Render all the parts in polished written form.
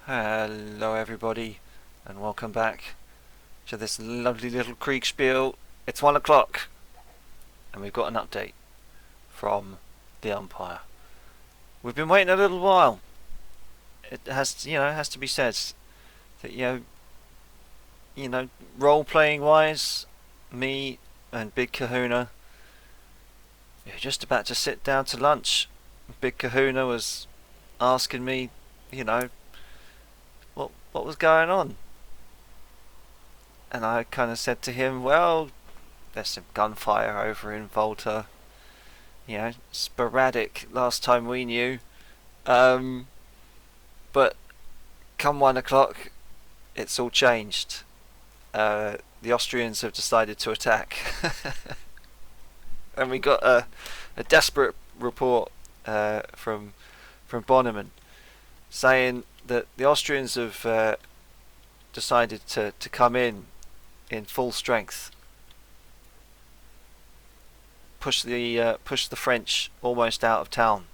Hello everybody and welcome back to this lovely little Kriegspiel. It's 1 o'clock and we've got an update from the umpire. We've been waiting a little while. It has to be said that role playing wise, me and Big Kahuna, we were just about to sit down to lunch. Big Kahuna was asking me, what was going on. And I kind of said to him, well, there's some gunfire over in Volta. Sporadic last time we knew. But come 1 o'clock, it's all changed. The Austrians have decided to attack. And we got a desperate report from Bonnemain saying that the Austrians have decided to come in full strength, push the French almost out of town.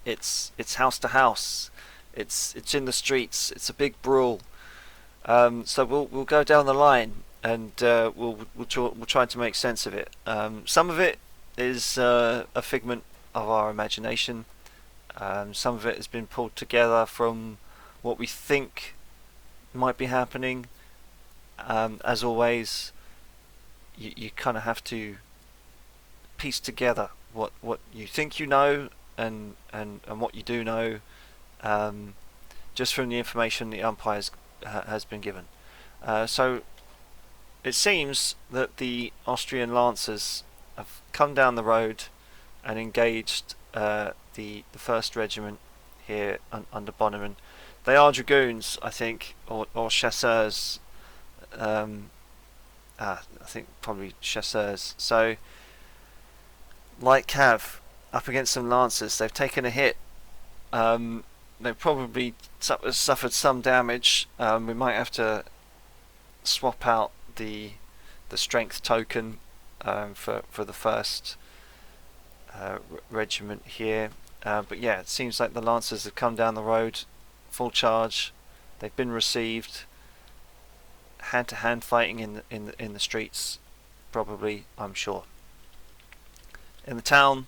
It's house to house. It's in the streets. It's a big brawl. So we'll go down the line and we'll try to make sense of it. Some of it is a figment of our imagination. Some of it has been pulled together from what we think might be happening. As always, you kind of have to piece together what you think you know and what you do know, just from the information the umpire has been given. So it seems that the Austrian Lancers have come down the road and engaged the first regiment here under Bonnemain. They are dragoons, I think, or chasseurs. I think probably chasseurs. So, like Cav, up against some lancers, they've taken a hit. They've probably suffered some damage. We might have to swap out the strength token for the first regiment here. But yeah, it seems like the lancers have come down the road, full charge. They've been received. Hand-to-hand fighting in the streets, probably, I'm sure. In the town,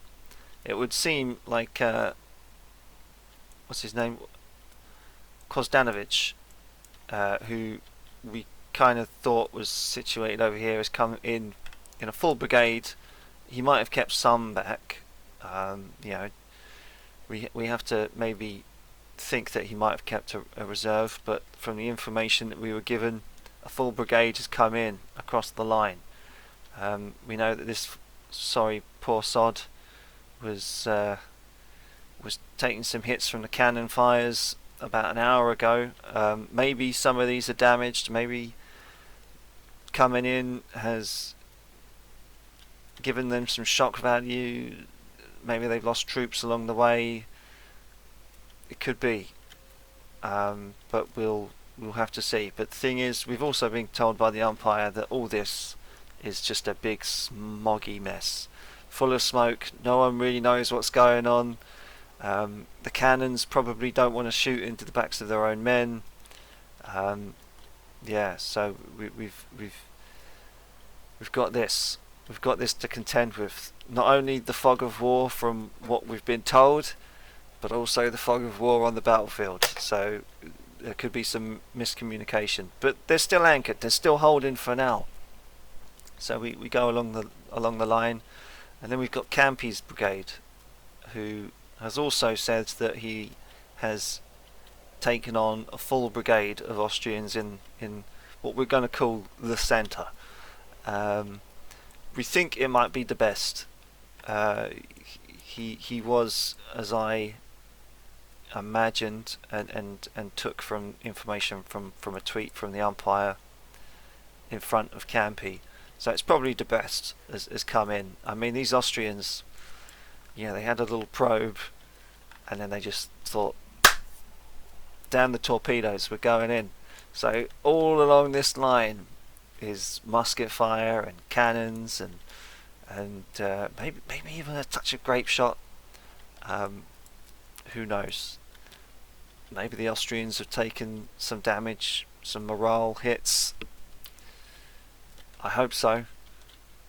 it would seem like what's his name, Kozdanovich, who we kind of thought was situated over here, has come in a full brigade. He might have kept some back. We have to maybe think that he might have kept a reserve, but from the information that we were given, a full brigade has come in across the line. We know that this poor sod was taking some hits from the cannon fires about an hour ago. Maybe some of these are damaged. Maybe coming in has given them some shock value. Maybe they've lost troops along the way. It could be, but we'll have to see. But the thing is, we've also been told by the umpire that all this is just a big smoggy mess, full of smoke. No one really knows what's going on. The cannons probably don't want to shoot into the backs of their own men. So we've got this. We've got this to contend with. Not only the fog of war from what we've been told, but also the fog of war on the battlefield. So there could be some miscommunication, but they're still anchored. They're still holding for now. So we go along the line, and then we've got Campi's brigade, who has also said that he has taken on a full brigade of Austrians in what we're going to call the centre. We think it might be the best. He was, as I imagined and took from information from a tweet from the umpire, in front of Campi. So it's probably the best has come in. I mean, these Austrians, they had a little probe, and then they just thought, damn the torpedoes, we're going in. So all along this line is musket fire and cannons and maybe even a touch of grape shot. Who knows? Maybe the Austrians have taken some damage, some morale hits. I hope so,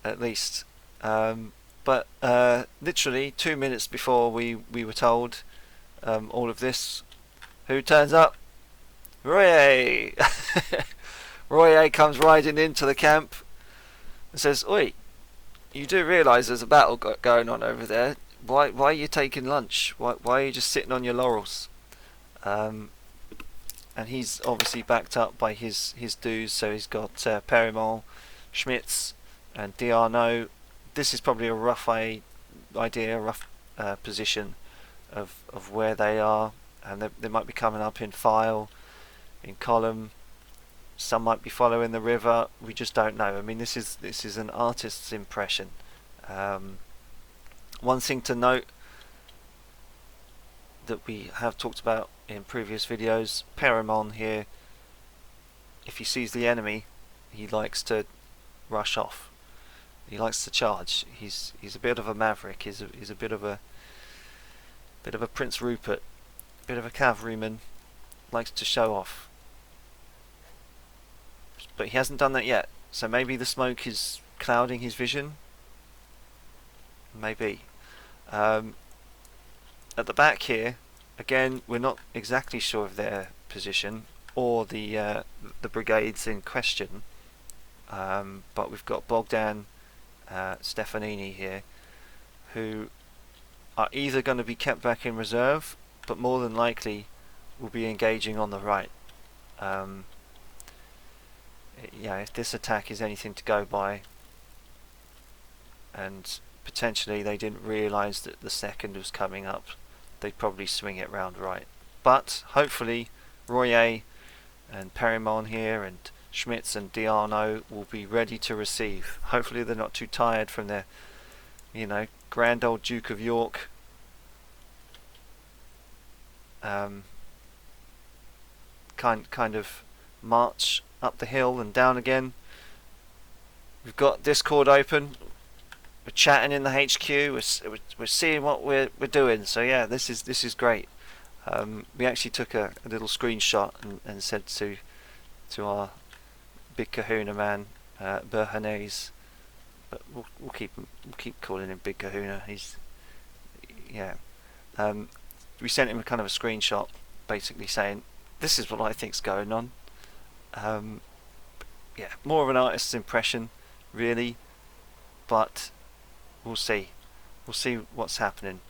at least. But literally 2 minutes before we were told all of this, who turns up? Royer! Royer comes riding into the camp and says, "Oi, you do realise there's a battle going on over there. Why are you taking lunch? Why are you just sitting on your laurels?" And he's obviously backed up by his dues, so he's got Perimont, Schmitz, and Diarno. This is probably a rough idea, a rough position of where they are, and they might be coming up in file, in column. Some might be following the river. We just don't know. I mean, this is an artist's impression. One thing to note that we have talked about in previous videos, Perimont here, if he sees the enemy, he likes to rush off. He likes to charge. He's a bit of a maverick. He's a bit of a Prince Rupert, bit of a cavalryman. Likes to show off. But he hasn't done that yet. So maybe the smoke is clouding his vision. Maybe. At the back here, again, we're not exactly sure of their position or the brigades in question. But we've got Bogdan Stefanini here, who are either going to be kept back in reserve, but more than likely will be engaging on the right. Yeah, if this attack is anything to go by, and potentially they didn't realise that the second was coming up, they'd probably swing it round right. But hopefully Royer and Perimont here and Schmitz and Diarno will be ready to receive. Hopefully they're not too tired from their, grand old Duke of York kind of march up the hill and down again. We've got Discord open. We're chatting in the HQ. We're seeing what we're doing. So yeah, this is great. We actually took a little screenshot and said to our big Kahuna man, Berhanese, but we'll keep calling him Big Kahuna. We sent him a kind of a screenshot, basically saying, "This is what I think's going on." Yeah, more of an artist's impression, really, but we'll see. We'll see what's happening.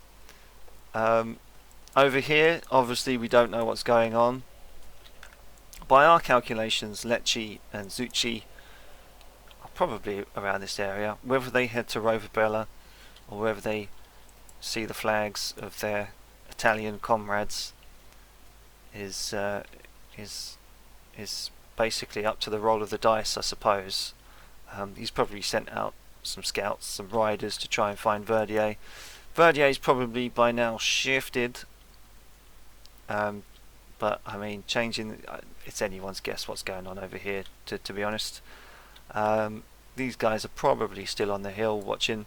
Over here, obviously, we don't know what's going on. By our calculations, Lecce and Zucchi are probably around this area. Whether they head to Rovabella or whether they see the flags of their Italian comrades is basically up to the roll of the dice, I suppose. He's probably sent out some scouts, some riders to try and find Verdier. Verdier's probably by now shifted, but I mean, it's anyone's guess what's going on over here, to be honest. These guys are probably still on the hill watching,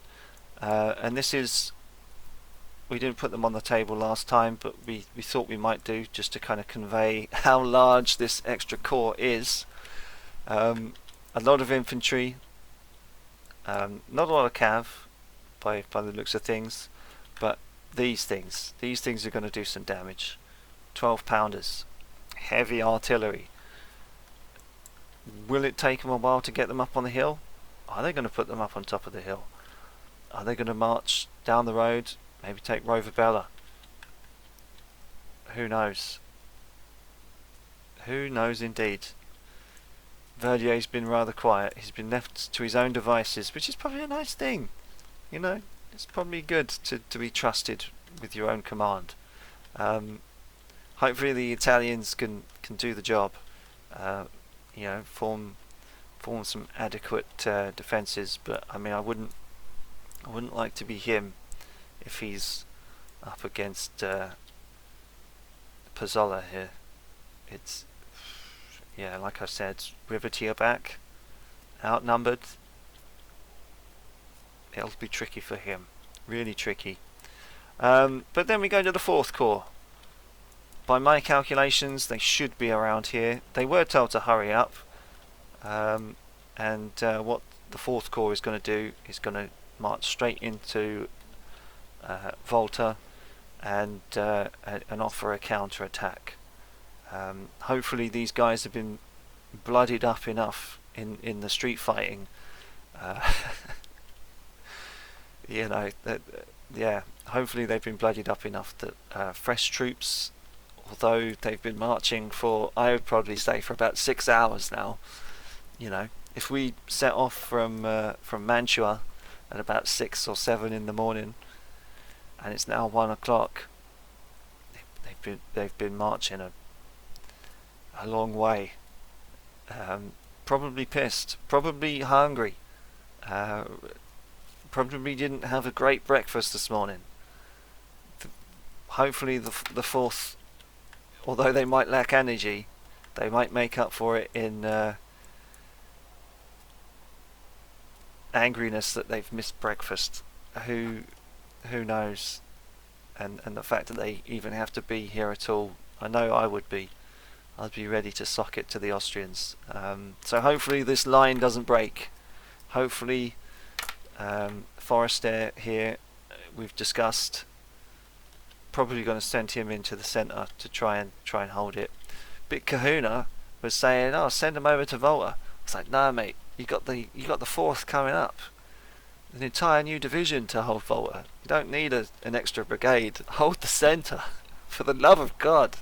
and this is, we didn't put them on the table last time, but we thought we might do, just to kind of convey how large this extra corps is. A lot of infantry, not a lot of cav by the looks of things, but these things are going to do some damage. 12-pounders, heavy artillery. Will it take them a while to get them up on the hill? Are they going to put them up on top of the hill? Are they going to march down the road? Maybe take Rovabella? Who knows? Who knows indeed. Verdier's been rather quiet. He's been left to his own devices, which is probably a nice thing. It's probably good to be trusted with your own command. Hopefully the Italians can do the job. Form some adequate defences. But I mean, I wouldn't like to be him if he's up against Pazzola here. It's, yeah, like I said, Rivetti are back, outnumbered. It'll be tricky for him, really tricky. But then we go to the 4th Corps. by my calculations, they should be around here. They were told to hurry up, and what the 4th Corps is going to do is going to march straight into Volta and offer a counter-attack. Hopefully these guys have been bloodied up enough in the street fighting, you know, that yeah, hopefully they've been bloodied up enough that fresh troops, although they've been marching for, I would probably say, for about 6 hours now, you know, if we set off from Mantua at about 6 or 7 in the morning, and it's now 1 o'clock, they've been marching a long way. Probably pissed, probably hungry, probably didn't have a great breakfast this morning. Hopefully the 4th, although they might lack energy, they might make up for it in angriness that they've missed breakfast. Who knows? And the fact that they even have to be here at all, I know I would be. I'd be ready to sock it to the Austrians. So hopefully this line doesn't break. Hopefully Forrester here, we've discussed, probably going to send him into the centre to try and hold it. Bit Kahuna was saying, "Oh, send him over to Volta." It's like, no, mate, you got the 4th coming up, an entire new division to hold Volta. You don't need an extra brigade. Hold the centre, for the love of God.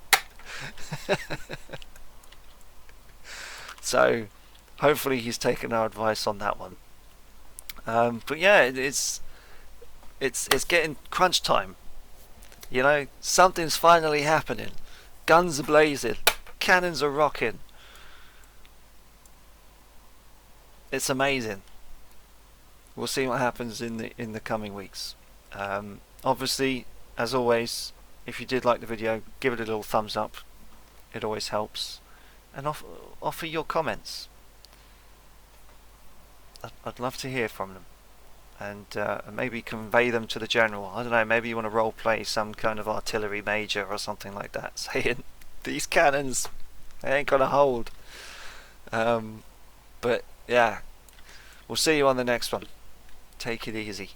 So hopefully he's taken our advice on that one. But yeah, it's getting crunch time. You know, something's finally happening. Guns are blazing, cannons are rocking. It's amazing. We'll see what happens in the coming weeks. Obviously, as always, if you did like the video, give it a little thumbs up. It always helps. And offer your comments. I'd love to hear from them. And maybe convey them to the general. I don't know, maybe you want to role play some kind of artillery major or something like that, saying, these cannons, they ain't gonna hold. But yeah, we'll see you on the next one. Take it easy.